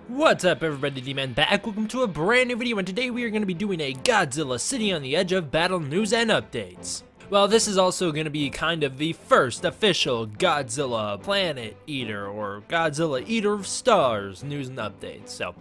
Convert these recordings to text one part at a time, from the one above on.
What's up everybody, D-Man back, welcome to a brand new video, and today we are going to be doing a Godzilla City on the Edge of Battle news and updates. Well, this is also going to be kind of the first official Godzilla Planet Eater, or Godzilla Eater of Stars news and updates, so...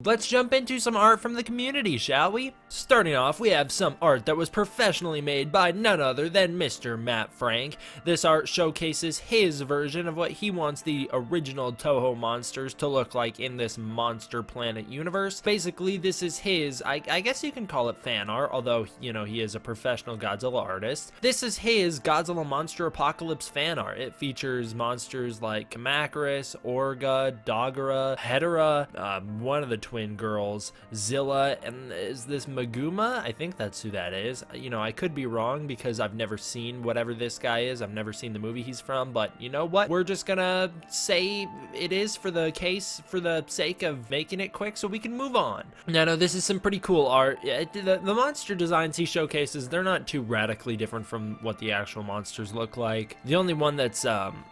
Let's jump into some art from the community, shall we? Starting off, we have some art that was professionally made by none other than Mr. Matt Frank. This art showcases his version of what he wants the original Toho monsters to look like in this Monster Planet universe. Basically, this is his, I guess you can call it fan art, although, you know, he is a professional Godzilla artist. This is his Godzilla Monster Apocalypse fan art. It features monsters like Kamacuras, Orga, Dogura, Hedera, one of the twin girls, Zilla, and is this Maguma? I think that's who that is. You know, I could be wrong because I've never seen whatever this guy is. I've never seen the movie he's from, but you know what? We're just gonna say it is for the sake of making it quick so we can move on. Now, no, this is some pretty cool art. The monster designs he showcases, they're not too radically different from what the actual monsters look like. The only one that's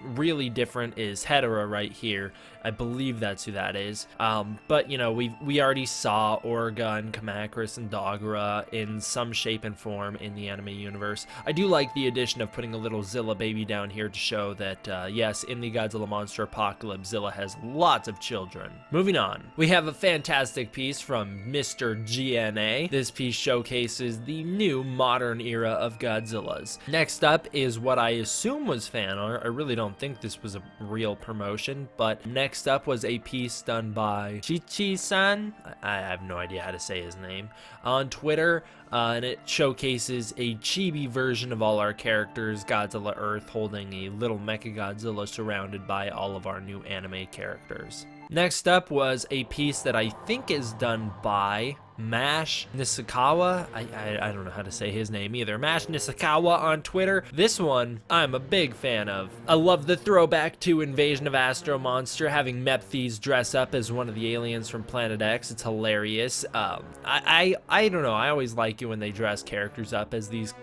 really different is Hedera right here. I believe that's who that is. But you know, we already saw Orga and Kamacuras and Dogura in some shape and form in the anime universe. I do like the addition of putting a little Zilla baby down here to show that, yes, in the Godzilla Monster Apocalypse, Zilla has lots of children. Moving on, we have a fantastic piece from Mr. GNA. This piece showcases the new modern era of Godzillas. Next up is what I assume was fan art. I really don't think this was a real promotion, but next up was a piece done by Chichi-san. I have no idea how to say his name, on Twitter, and it showcases a chibi version of all our characters, Godzilla Earth holding a little Mechagodzilla surrounded by all of our new anime characters. Next up was a piece that I think is done by Mash Nisakawa. I don't know how to say his name either. Mash Nisakawa on Twitter. This one I'm a big fan of. I love the throwback to Invasion of Astro Monster, having Mephes dress up as one of the aliens from Planet X. It's hilarious. I don't know. I always like it when they dress characters up as these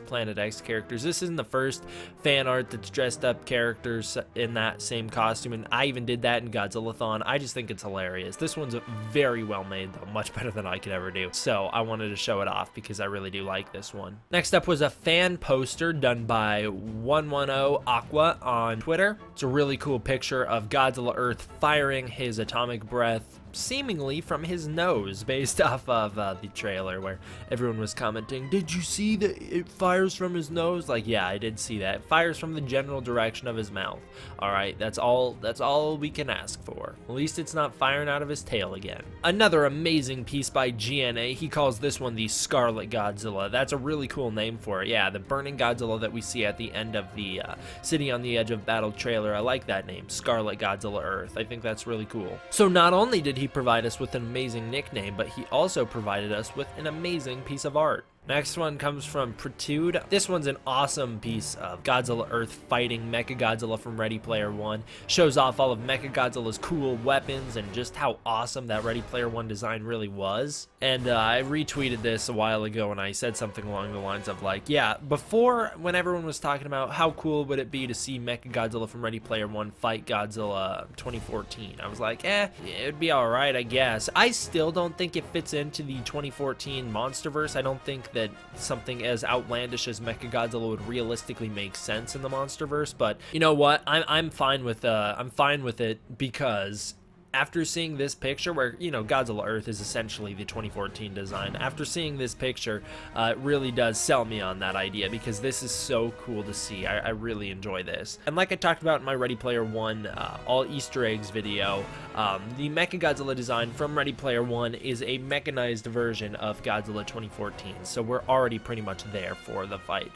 Planet X characters. This isn't the first fan art that's dressed up characters in that same costume, and I even did that in Godzillathon. I just think it's hilarious. This one's very well made though, much better than I could ever do. So I wanted to show it off because I really do like this one. Next up was a fan poster done by 110 Aqua on Twitter. It's a really cool picture of Godzilla Earth firing his atomic breath seemingly from his nose, based off of the trailer where everyone was commenting, did you see that it fires from his nose? Like, yeah, I did see that. It fires from the general direction of his mouth. All right, that's all we can ask for. At least it's not firing out of his tail again. Another amazing piece by GNA. He calls this one the Scarlet Godzilla. That's a really cool name for it. Yeah, the burning Godzilla that we see at the end of the City on the Edge of Battle trailer. I like that name, Scarlet Godzilla Earth. I think that's really cool. So not only did he provide us with an amazing nickname, but he also provided us with an amazing piece of art. Next one comes from Pretude. This one's an awesome piece of Godzilla Earth fighting Mechagodzilla from Ready Player One. Shows off all of Mechagodzilla's cool weapons and just how awesome that Ready Player One design really was. And I retweeted this a while ago and I said something along the lines of like, yeah, before when everyone was talking about how cool would it be to see Mechagodzilla from Ready Player One fight Godzilla 2014, I was like, it'd be alright, I guess. I still don't think it fits into the 2014 Monsterverse. I don't think that something as outlandish as Mechagodzilla would realistically make sense in the Monsterverse, but you know what? I'm fine with it because after seeing this picture where, you know, Godzilla Earth is essentially the 2014 design, after seeing this picture, it really does sell me on that idea because this is so cool to see. I really enjoy this. And like I talked about in my Ready Player One all Easter eggs video, the Mechagodzilla design from Ready Player One is a mechanized version of Godzilla 2014, so we're already pretty much there for the fight.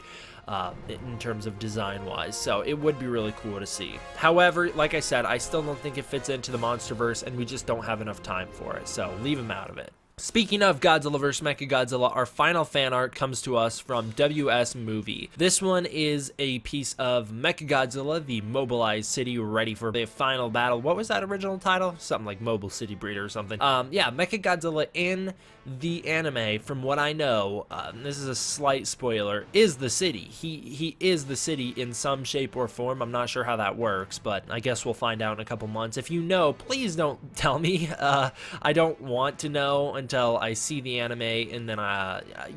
In terms of design wise, so it would be really cool to see. However, like I said, I still don't think it fits into the Monsterverse and we just don't have enough time for it, so leave him out of it. Speaking of Godzilla vs. Mechagodzilla, our final fan art comes to us from WS Movie. This one is a piece of Mechagodzilla, the mobilized city ready for the final battle. What was that original title? Something like Mobile City Breeder or something. Yeah, Mechagodzilla in the anime, from what I know, this is a slight spoiler, is the city. He is the city in some shape or form. I'm not sure how that works, but I guess we'll find out in a couple months. If you know, please don't tell me. I don't want to know until I see the anime, and then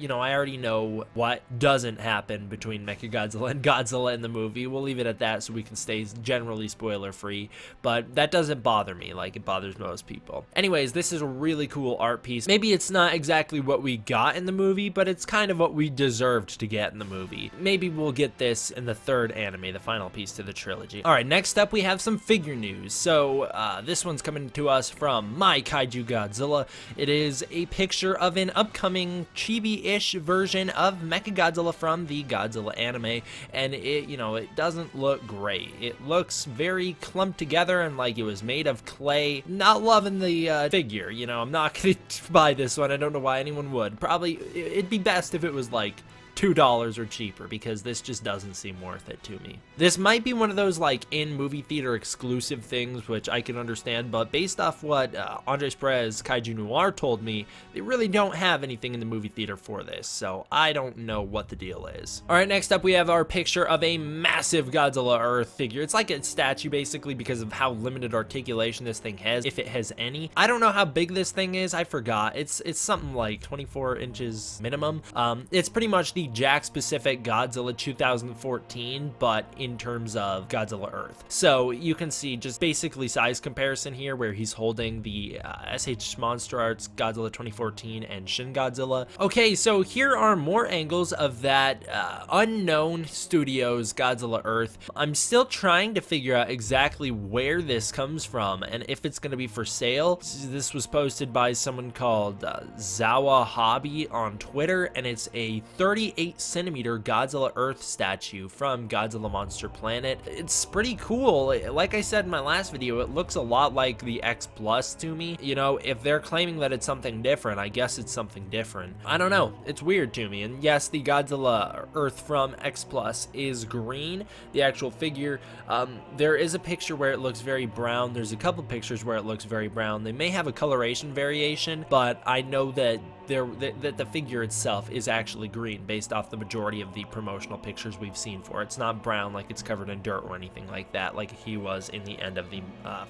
you know, I already know what doesn't happen between Mechagodzilla and Godzilla in the movie. We'll leave it at that so we can stay generally spoiler free, but that doesn't bother me like it bothers most people. Anyways, this is a really cool art piece. Maybe it's not exactly what we got in the movie, but it's kind of what we deserved to get in the movie. Maybe we'll get this in the third anime, the final piece to the trilogy. All right, next up we have some figure news. So this one's coming to us from My Kaiju Godzilla. It is a picture of an upcoming chibi-ish version of Mechagodzilla from the Godzilla anime, and it, you know, it doesn't look great. It looks very clumped together and like it was made of clay. Not loving the figure, you know. I'm not gonna buy this one. I don't know why anyone would. Probably it'd be best if it was like $2 or cheaper, because this just doesn't seem worth it to me. This might be one of those like in movie theater exclusive things, which I can understand, but based off what Andres Perez Kaiju Noir told me, they really don't have anything in the movie theater for this, so I don't know what the deal is. All right, next up we have our picture of a massive Godzilla Earth figure. It's like a statue basically because of how limited articulation this thing has, if it has any. I don't know how big this thing is. I forgot. It's something like 24 inches minimum. It's pretty much the Jack-specific Godzilla 2014, but in terms of Godzilla Earth. So you can see just basically size comparison here, where he's holding the SH Monster Arts Godzilla 2014 and Shin Godzilla. Okay, so here are more angles of that unknown studio's Godzilla Earth. I'm still trying to figure out exactly where this comes from and if it's going to be for sale. This was posted by someone called Zawa Hobby on Twitter, and it's a 38-centimeter Godzilla Earth statue from Godzilla Monster Planet. It's pretty cool. Like I said in my last video, it looks a lot like the X Plus to me. You know, if they're claiming that it's something different, I guess it's something different. I don't know. It's weird to me. And yes, the Godzilla Earth from X Plus is green, the actual figure. There is a picture where it looks very brown. There's a couple pictures where it looks very brown. They may have a coloration variation, but I know that that the figure itself is actually green based off the majority of the promotional pictures we've seen for it. It's not brown like it's covered in dirt or anything like that, like he was in the end of the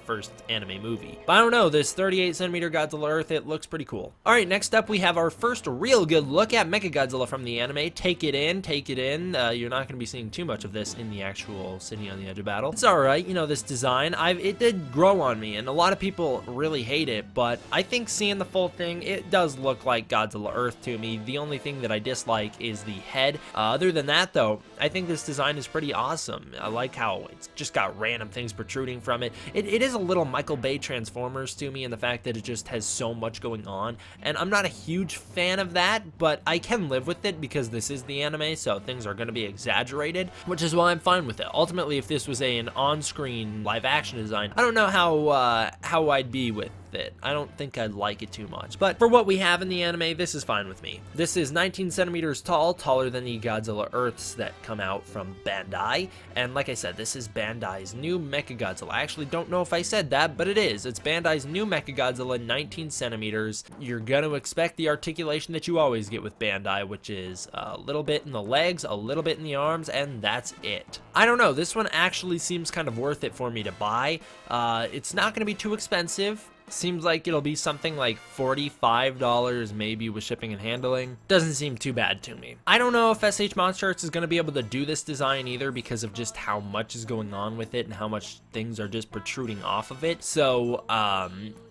first anime movie. But I don't know, this 38-centimeter Godzilla Earth, it looks pretty cool. All right, next up we have our first real good look at Mechagodzilla from the anime. Take it in, take it in. You're not going to be seeing too much of this in the actual City on the Edge of Battle. It's all right, you know, this design, it did grow on me, and a lot of people really hate it, but I think seeing the full thing, it does look like Godzilla Earth to me. The only thing that I dislike is the head. Other than that though, I think this design is pretty awesome. I like how it's just got random things protruding from it. It is a little Michael Bay Transformers to me in the fact that it just has so much going on, and I'm not a huge fan of that, but I can live with it because this is the anime, so things are going to be exaggerated, which is why I'm fine with it. Ultimately, if this was an on-screen live action design, I don't know how I'd be with it. I don't think I'd like it too much, but for what we have in the anime, this is fine with me. This is 19 centimeters tall, taller than the Godzilla Earths that come out from Bandai, and like I said, this is Bandai's new Mechagodzilla. I actually don't know if I said that, but it is. It's Bandai's new Mechagodzilla, 19 centimeters. You're gonna expect the articulation that you always get with Bandai, which is a little bit in the legs, a little bit in the arms, and that's it. I don't know, this one actually seems kind of worth it for me to buy. It's not gonna be too expensive. Seems like it'll be something like $45 maybe with shipping and handling. Doesn't seem too bad to me. I don't know if SH Monster Arts is going to be able to do this design either because of just how much is going on with it and how much things are just protruding off of it. So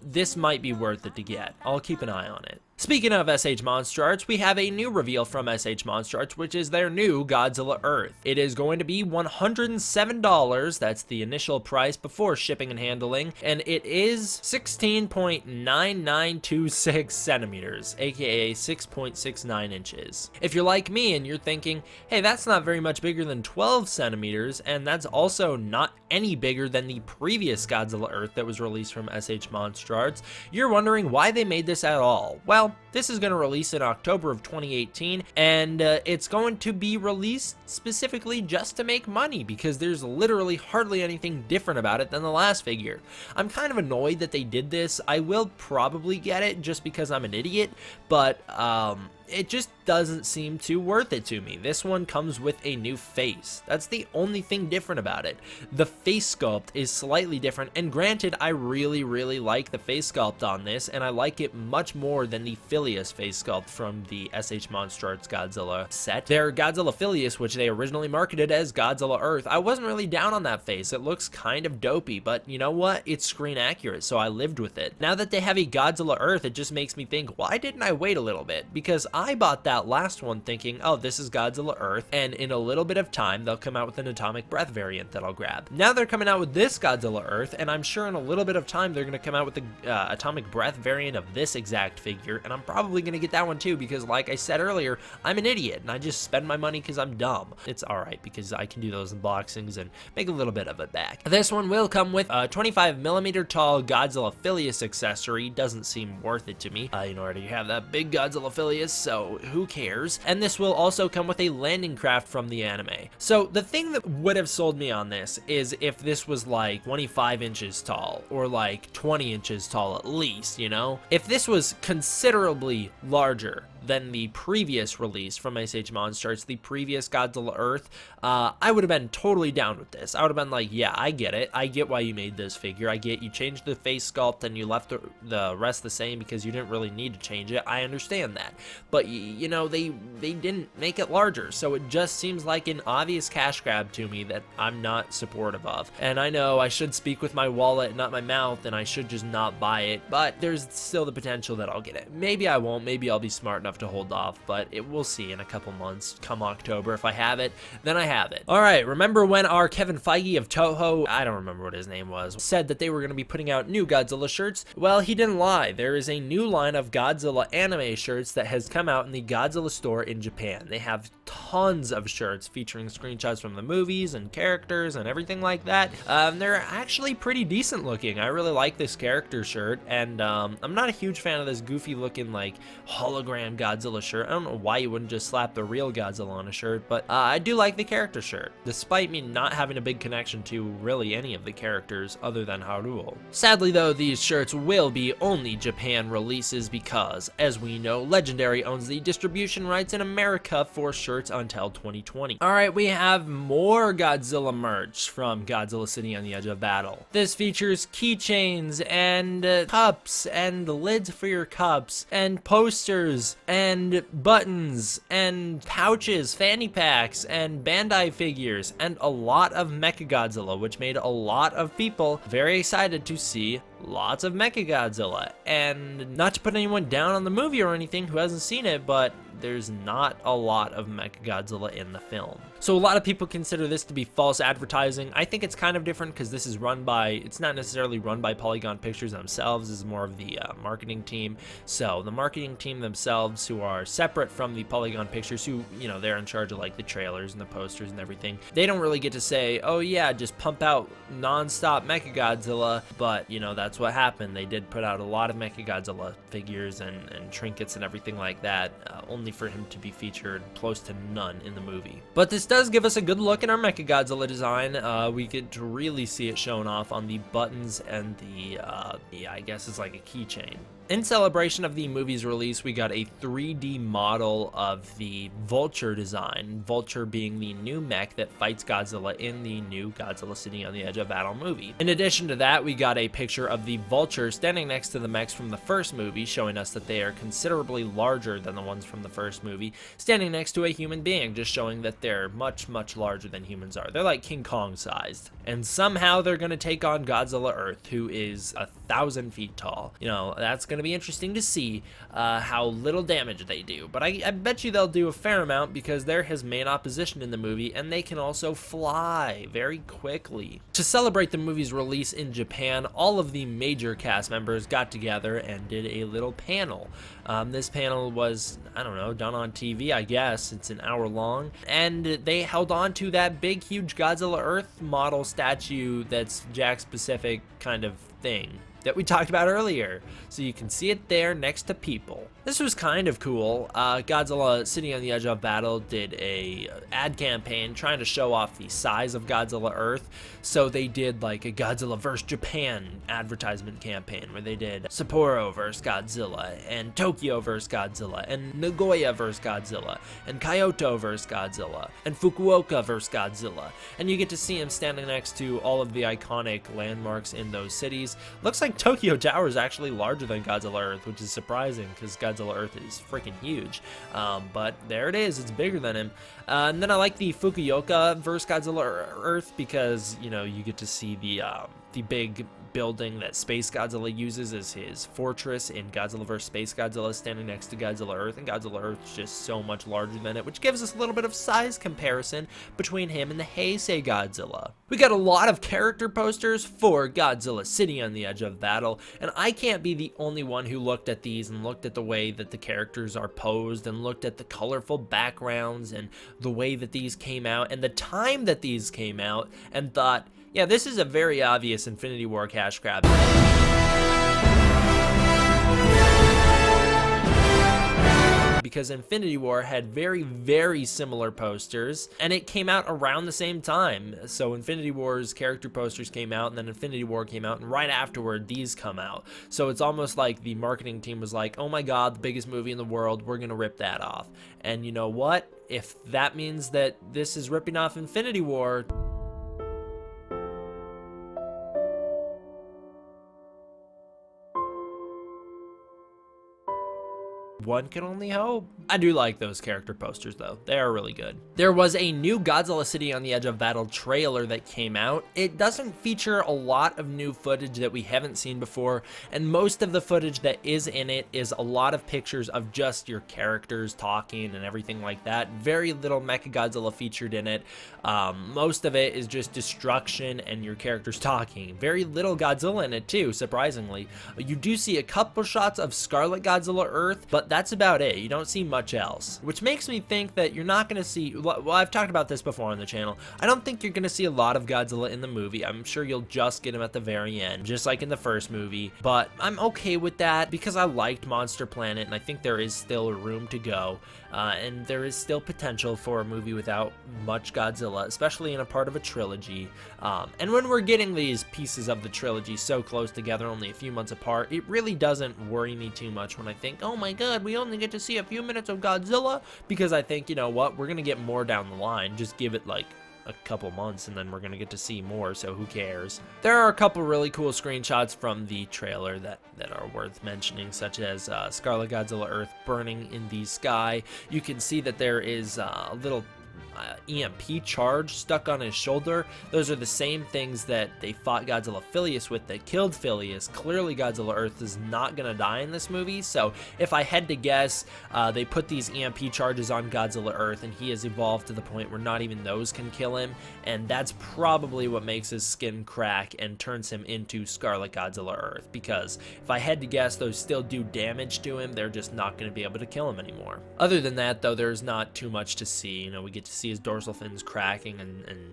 this might be worth it to get. I'll keep an eye on it. Speaking of SH Monster Arts, we have a new reveal from SH Monster Arts, which is their new Godzilla Earth. It is going to be $107, that's the initial price before shipping and handling, and it is 16.9926 centimeters, aka 6.69 inches. If you're like me and you're thinking, hey, that's not very much bigger than 12 centimeters, and that's also not any bigger than the previous Godzilla Earth that was released from SH Monster Arts, you're wondering why they made this at all. Well, this is going to release in October of 2018, and it's going to be released specifically just to make money, because there's literally hardly anything different about it than the last figure. I'm kind of annoyed that they did this. I will probably get it just because I'm an idiot, but it just doesn't seem too worth it to me. This one comes with a new face. That's the only thing different about it. The face sculpt is slightly different, and granted, I really like the face sculpt on this, and I like it much more than the Filius face sculpt from the SH Monster Arts Godzilla set. Their Godzilla Filius, which they originally marketed as Godzilla Earth, I wasn't really down on that face. It looks kind of dopey, but you know what? It's screen accurate, so I lived with it. Now that they have a Godzilla Earth, it just makes me think, why didn't I wait a little bit? Because I bought that last one thinking, oh, this is Godzilla Earth, and in a little bit of time they'll come out with an Atomic Breath variant that I'll grab. Now they're coming out with this Godzilla Earth, and I'm sure in a little bit of time they're going to come out with the Atomic Breath variant of this exact figure, and I'm probably going to get that one too, because like I said earlier, I'm an idiot and I just spend my money because I'm dumb. It's alright because I can do those unboxings and make a little bit of it back. This one will come with a 25mm tall Godzilla Filius accessory. Doesn't seem worth it to me. You already have that big Godzilla Filius, so who cares? And this will also come with a landing craft from the anime. So the thing that would have sold me on this is if this was like 25 inches tall, or like 20 inches tall at least, you know? If this was considerably larger than the previous release from SH Monster Arts, the previous Godzilla Earth, I would have been totally down with this. I would have been like, yeah, I get it. I get why you made this figure. I get you changed the face sculpt and you left the rest the same because you didn't really need to change it. I understand that. But, you know, they didn't make it larger, so it just seems like an obvious cash grab to me that I'm not supportive of. And I know I should speak with my wallet, not my mouth, and I should just not buy it, but there's still the potential that I'll get it. Maybe I won't. Maybe I'll be smart enough to hold off, but we'll see in a couple months. Come October, if I have it, then I have it. All right, remember when our Kevin Feige of Toho, I don't remember what his name was, said that they were going to be putting out new Godzilla shirts? Well, he didn't lie. There is a new line of Godzilla anime shirts that has come out in the Godzilla store in Japan. They have tons of shirts featuring screenshots from the movies and characters and everything like that. They're actually pretty decent looking. I really like this character shirt, and I'm not a huge fan of this goofy looking like hologram Godzilla shirt. I don't know why you wouldn't just slap the real Godzilla on a shirt, but I do like the character shirt, despite me not having a big connection to really any of the characters other than Haruo. Sadly though, these shirts will be only Japan releases because, as we know, Legendary owns the distribution rights in America for shirts until 2020. Alright, we have more Godzilla merch from Godzilla City on the Edge of Battle. This features keychains and cups and lids for your cups and posters and buttons and pouches, fanny packs, and Bandai figures, and a lot of Mechagodzilla, which made a lot of people very excited to see lots of Mechagodzilla. And not to put anyone down on the movie or anything who hasn't seen it, but there's not a lot of Mechagodzilla in the film. So a lot of people consider this to be false advertising. I think it's kind of different because this is run by, it's not necessarily run by Polygon Pictures themselves, this is more of the marketing team. So the marketing team themselves, who are separate from the Polygon Pictures, who, you know, they're in charge of like the trailers and the posters and everything, they don't really get to say, oh yeah, just pump out non-stop Mechagodzilla, but you know, that's what happened. They did put out a lot of Mechagodzilla figures and trinkets and everything like that, only for him to be featured close to none in the movie. But this does give us a good look at our Mechagodzilla design. We get to really see it shown off on the buttons and the I guess it's like a keychain. In celebration of the movie's release, we got a 3D model of the Vulture design, Vulture being the new mech that fights Godzilla in the new Godzilla City on the Edge of Battle movie. In addition to that, we got a picture of the Vulture standing next to the mechs from the first movie, showing us that they are considerably larger than the ones from the first movie, standing next to a human being, just showing that they're much, much larger than humans are. They're like King Kong sized. And somehow they're going to take on Godzilla Earth, who is a 1,000 feet tall. You know, that's going to be interesting to see how little damage they do. But I bet you they'll do a fair amount because they're his main opposition in the movie, and they can also fly very quickly. To celebrate the movie's release in Japan, all of the major cast members got together and did a little panel. This panel was, I don't know, done on TV, I guess. It's an hour long. And they held on to that big, huge Godzilla Earth model statue that's Jack's Pacific kind of thing that we talked about earlier. So you can see it there next to people. This was kind of cool. Godzilla City on the Edge of Battle did a ad campaign trying to show off the size of Godzilla Earth. So they did like a Godzilla vs. Japan advertisement campaign where they did Sapporo vs. Godzilla, and Tokyo vs. Godzilla, and Nagoya vs. Godzilla, and Kyoto vs. Godzilla, and Fukuoka vs. Godzilla. And you get to see him standing next to all of the iconic landmarks in those cities. Looks like Tokyo Tower is actually larger than Godzilla Earth, which is surprising because Godzilla Earth is freaking huge. But there it is, it's bigger than him. And then I like the Fukuoka vs. Godzilla Earth because, you know, you get to see the big building that Space Godzilla uses as his fortress in Godzilla vs. Space Godzilla, standing next to Godzilla Earth, and Godzilla Earth is just so much larger than it, which gives us a little bit of size comparison between him and the Heisei Godzilla. We got a lot of character posters for Godzilla City on the Edge of Battle, and I can't be the only one who looked at these and looked at the way that the characters are posed and looked at the colorful backgrounds and the way that these came out and the time that these came out and thought, yeah, this is a very obvious Infinity War cash grab. Because Infinity War had very, very similar posters, and it came out around the same time. So Infinity War's character posters came out, and then Infinity War came out, and right afterward, these come out. So it's almost like the marketing team was like, oh my god, the biggest movie in the world, we're gonna rip that off. And you know what? If that means that this is ripping off Infinity War, one can only hope. I do like those character posters though. They are really good. There was a new Godzilla City on the Edge of Battle trailer that came out. It doesn't feature a lot of new footage that we haven't seen before, and most of the footage that is in it is a lot of pictures of just your characters talking and everything like that. Very little Mechagodzilla featured in it. Most of it is just destruction and your characters talking. Very little Godzilla in it too, surprisingly. You do see a couple shots of Scarlet Godzilla Earth, but that's about it. You don't see much else, which makes me think that you're not going to see, well, I've talked about this before on the channel. I don't think you're going to see a lot of Godzilla in the movie. I'm sure you'll just get him at the very end, just like in the first movie, but I'm okay with that because I liked Monster Planet, and I think there is still room to go, and there is still potential for a movie without much Godzilla, especially in a part of a trilogy. And when we're getting these pieces of the trilogy so close together, only a few months apart, it really doesn't worry me too much when I think, oh my god, we only get to see a few minutes of Godzilla, because I think, you know what, we're gonna get more down the line. Just give it like a couple months and then we're gonna get to see more, so who cares. There are a couple really cool screenshots from the trailer that are worth mentioning, such as Scarlet Godzilla Earth burning in the sky. You can see that there is a little EMP charge stuck on his shoulder. Those are the same things that they fought Godzilla Filius with that killed Filius. Clearly Godzilla Earth is not gonna die in this movie, so if I had to guess, they put these EMP charges on Godzilla Earth and he has evolved to the point where not even those can kill him, and that's probably what makes his skin crack and turns him into Scarlet Godzilla Earth, because if I had to guess, those still do damage to him, they're just not gonna be able to kill him anymore. Other than that though, there's not too much to see. You know, we get to see his dorsal fins cracking and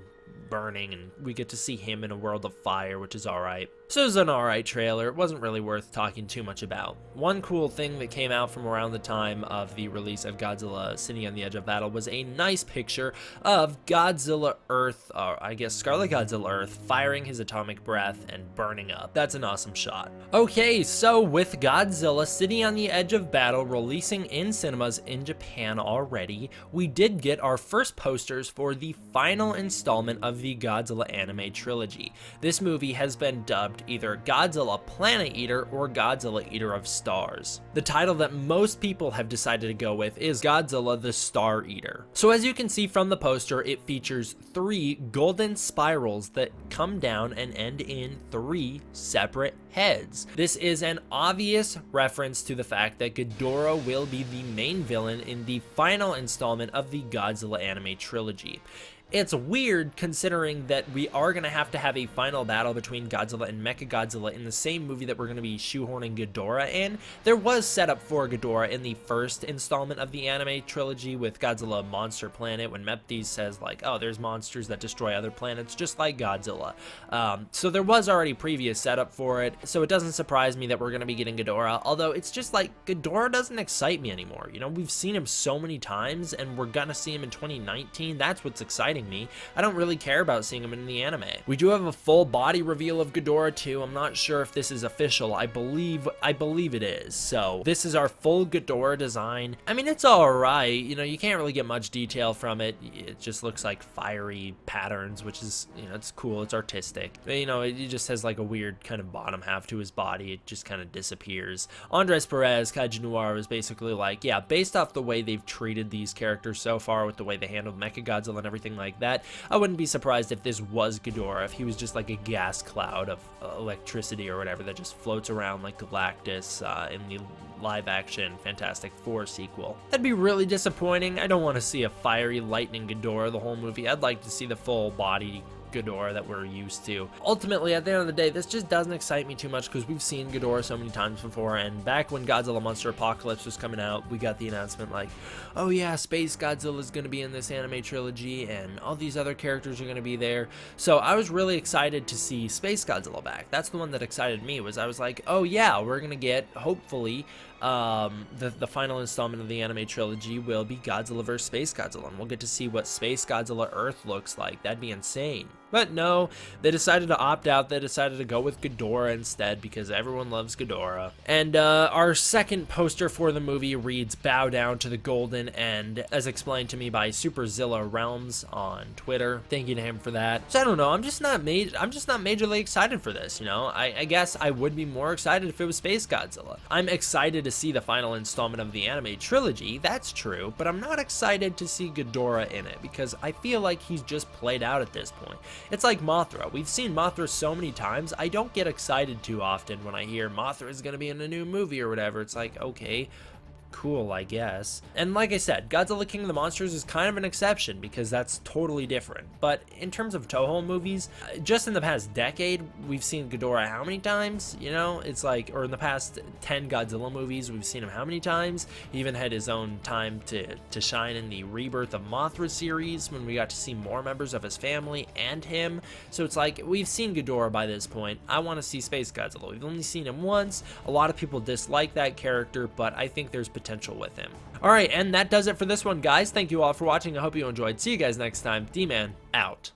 burning, and we get to see him in a world of fire, which is alright. So it was an alright trailer. It wasn't really worth talking too much about. One cool thing that came out from around the time of the release of Godzilla City on the Edge of Battle was a nice picture of Godzilla Earth, or I guess Scarlet Godzilla Earth, firing his atomic breath and burning up. That's an awesome shot. Okay, so with Godzilla City on the Edge of Battle releasing in cinemas in Japan already, we did get our first posters for the final installment of the Godzilla anime trilogy. This movie has been dubbed named either Godzilla Planet Eater or Godzilla Eater of Stars. The title that most people have decided to go with is Godzilla the Star Eater. So as you can see from the poster, it features 3 golden spirals that come down and end in 3 separate heads. This is an obvious reference to the fact that Ghidorah will be the main villain in the final installment of the Godzilla anime trilogy. It's weird considering that we are going to have a final battle between Godzilla and Mechagodzilla in the same movie that we're going to be shoehorning Ghidorah in. There was setup for Ghidorah in the first installment of the anime trilogy with Godzilla Monster Planet, when Mephiles says like, oh, there's monsters that destroy other planets just like Godzilla. So there was already previous setup for it, so it doesn't surprise me that we're going to be getting Ghidorah, although it's just like Ghidorah doesn't excite me anymore. You know, we've seen him so many times and we're going to see him in 2019. That's what's exciting me. I don't really care about seeing him in the anime. We do have a full body reveal of Ghidorah too. I'm not sure if this is official. I believe it is. So this is our full Ghidorah design. I mean, it's all right. You know, you can't really get much detail from it. It just looks like fiery patterns, which is, you know, it's cool. It's artistic. You know, it just has like a weird kind of bottom half to his body. It just kind of disappears. Andres Perez, Kaiju Noir, was basically like, yeah, based off the way they've treated these characters so far with the way they handled Mechagodzilla and everything like that, I wouldn't be surprised if this was Ghidorah, if he was just like a gas cloud of electricity or whatever that just floats around like Galactus in the live-action Fantastic Four sequel. That'd be really disappointing. I don't want to see a fiery lightning Ghidorah the whole movie. I'd like to see the full body Ghidorah that we're used to. Ultimately, at the end of the day, this just doesn't excite me too much because we've seen Ghidorah so many times before, and back when Godzilla Monster Apocalypse was coming out, we got the announcement like, oh yeah, Space Godzilla is going to be in this anime trilogy and all these other characters are going to be there. So I was really excited to see Space Godzilla back. That's the one that excited me. I was like, oh yeah, we're going to get, hopefully, the final installment of the anime trilogy will be Godzilla vs. Space Godzilla, and we'll get to see what Space Godzilla Earth looks like. That'd be insane. But no, they decided to opt out. They decided to go with Ghidorah instead because everyone loves Ghidorah. And our second poster for the movie reads, "Bow down to the golden end," as explained to me by Superzilla Realms on Twitter. Thank you to him for that. So I don't know. I'm just not majorly excited for this. You know, I guess I would be more excited if it was Space Godzilla. I'm excited to see the final installment of the anime trilogy. That's true, but I'm not excited to see Ghidorah in it because I feel like he's just played out at this point. It's like Mothra. We've seen Mothra so many times, I don't get excited too often when I hear Mothra is going to be in a new movie or whatever. It's like, okay, cool, I guess. And like I said, Godzilla King of the Monsters is kind of an exception because that's totally different. But in terms of Toho movies, just in the past decade, we've seen Ghidorah how many times? You know, it's like, or in the past 10 Godzilla movies, we've seen him how many times? He even had his own time to shine in the Rebirth of Mothra series when we got to see more members of his family and him. So it's like, we've seen Ghidorah by this point. I want to see Space Godzilla. We've only seen him once. A lot of people dislike that character, but I think there's potential with him. Alright, and that does it for this one, guys. Thank you all for watching. I hope you enjoyed. See you guys next time. D-Man, out.